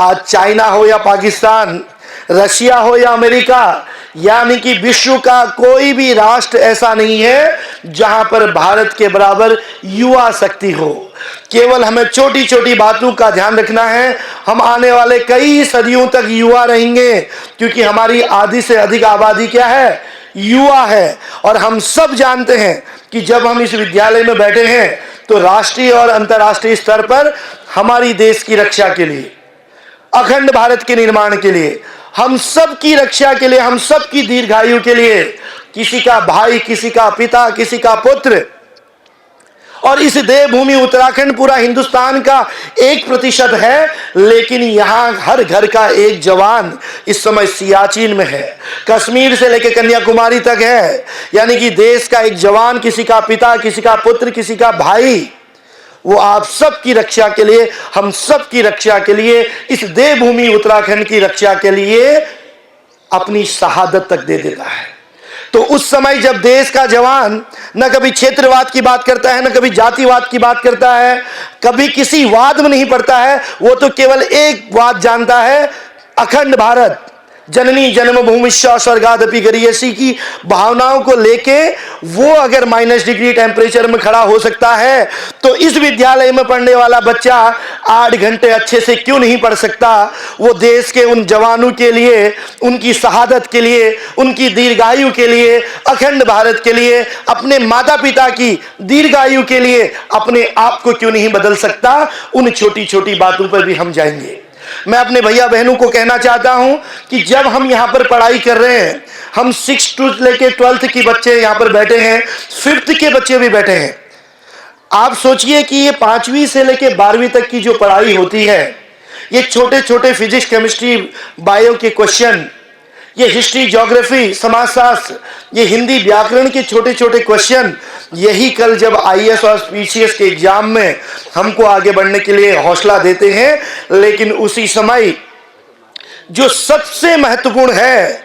आज चाइना हो या पाकिस्तान, रशिया हो या अमेरिका, यानी कि विश्व का कोई भी राष्ट्र ऐसा नहीं है जहां पर भारत के बराबर युवा शक्ति हो। केवल हमें छोटी छोटी बातों का ध्यान रखना है। हम आने वाले कई सदियों तक युवा रहेंगे, क्योंकि हमारी आधी से अधिक आबादी क्या है? युवा है। और हम सब जानते हैं कि जब हम इस विद्यालय में बैठे हैं तो राष्ट्रीय और अंतर्राष्ट्रीय स्तर पर हमारी देश की रक्षा के लिए, अखंड भारत के निर्माण के लिए, हम सब की रक्षा के लिए, हम सब की दीर्घायु के लिए, किसी का भाई, किसी का पिता, किसी का पुत्र, और इस देवभूमि उत्तराखंड पूरा हिंदुस्तान का 1% है, लेकिन यहां हर घर का एक जवान इस समय सियाचिन में है, कश्मीर से लेकर कन्याकुमारी तक है। यानी कि देश का एक जवान, किसी का पिता, किसी का पुत्र, किसी का भाई, वो आप सब की रक्षा के लिए, हम सब की रक्षा के लिए, इस देवभूमि उत्तराखंड की रक्षा के लिए अपनी शहादत तक दे देता है। तो उस समय जब देश का जवान न कभी क्षेत्रवाद की बात करता है, न कभी जातिवाद की बात करता है, कभी किसी वाद में नहीं पड़ता है, वो तो केवल एक बात जानता है, अखंड भारत, जननी जन्मभूमिश्च स्वर्गादपि गरीयसी की भावनाओं को लेके वो अगर -डिग्री टेम्परेचर में खड़ा हो सकता है, तो इस विद्यालय में पढ़ने वाला बच्चा 8 घंटे अच्छे से क्यों नहीं पढ़ सकता? वो देश के उन जवानों के लिए, उनकी शहादत के लिए, उनकी दीर्घायु के लिए, अखंड भारत के लिए, अपने माता पिता की दीर्घायु के लिए अपने आप को क्यों नहीं बदल सकता? उन छोटी छोटी बातों पर भी हम जाएंगे। मैं अपने भैया बहनों को कहना चाहता हूं कि जब हम यहां पर पढ़ाई कर रहे हैं, हम 6 to लेके 12th के बच्चे यहां पर बैठे हैं, 5th के बच्चे भी बैठे हैं। आप सोचिए कि ये 5वीं से लेके 12वीं तक की जो पढ़ाई होती है, ये छोटे छोटे फिजिक्स, केमिस्ट्री, बायो के क्वेश्चन, ये हिस्ट्री, ज्योग्राफी, समाजशास्त्र, ये हिंदी व्याकरण के छोटे छोटे क्वेश्चन, यही कल जब IAS और PCS के एग्जाम में हमको आगे बढ़ने के लिए हौसला देते हैं। लेकिन उसी समय जो सबसे महत्वपूर्ण है,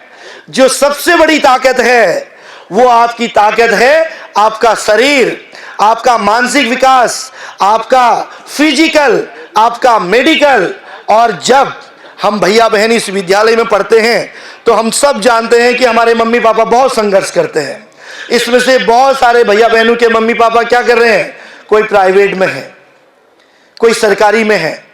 जो सबसे बड़ी ताकत है, वो आपकी ताकत है आपका शरीर, आपका मानसिक विकास, आपका फिजिकल, आपका मेडिकल। और जब हम भैया बहन इस विद्यालय में पढ़ते हैं तो हम सब जानते हैं कि हमारे मम्मी पापा बहुत संघर्ष करते हैं। इसमें से बहुत सारे भैया बहनों के मम्मी पापा क्या कर रहे हैं? कोई प्राइवेट में है, कोई सरकारी में है,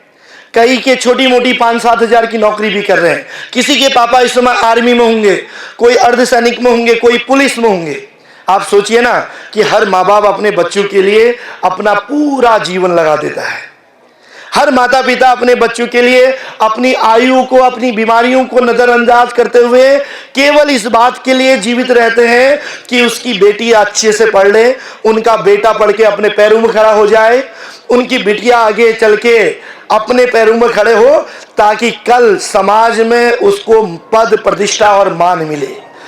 कई के छोटी मोटी 5-7 हज़ार की नौकरी भी कर रहे हैं। किसी के पापा इस समय आर्मी में होंगे, कोई अर्धसैनिक में होंगे, कोई पुलिस में होंगे। आप सोचिए ना कि हर माँ बाप अपने बच्चों के लिए अपना पूरा जीवन लगा देता है। हर माता पिता अपने बच्चों के लिए अपनी आयु को, अपनी बीमारियों को नजरअंदाज करते हुए केवल इस बात के लिए जीवित रहते हैं कि उसकी बेटी अच्छे से पढ़ ले, उनका बेटा पढ़ के अपने पैरों में खड़ा हो जाए, उनकी बिटिया आगे चल के अपने पैरों में खड़े हो, ताकि कल समाज में उसको पद, प्रतिष्ठा और मान मिले।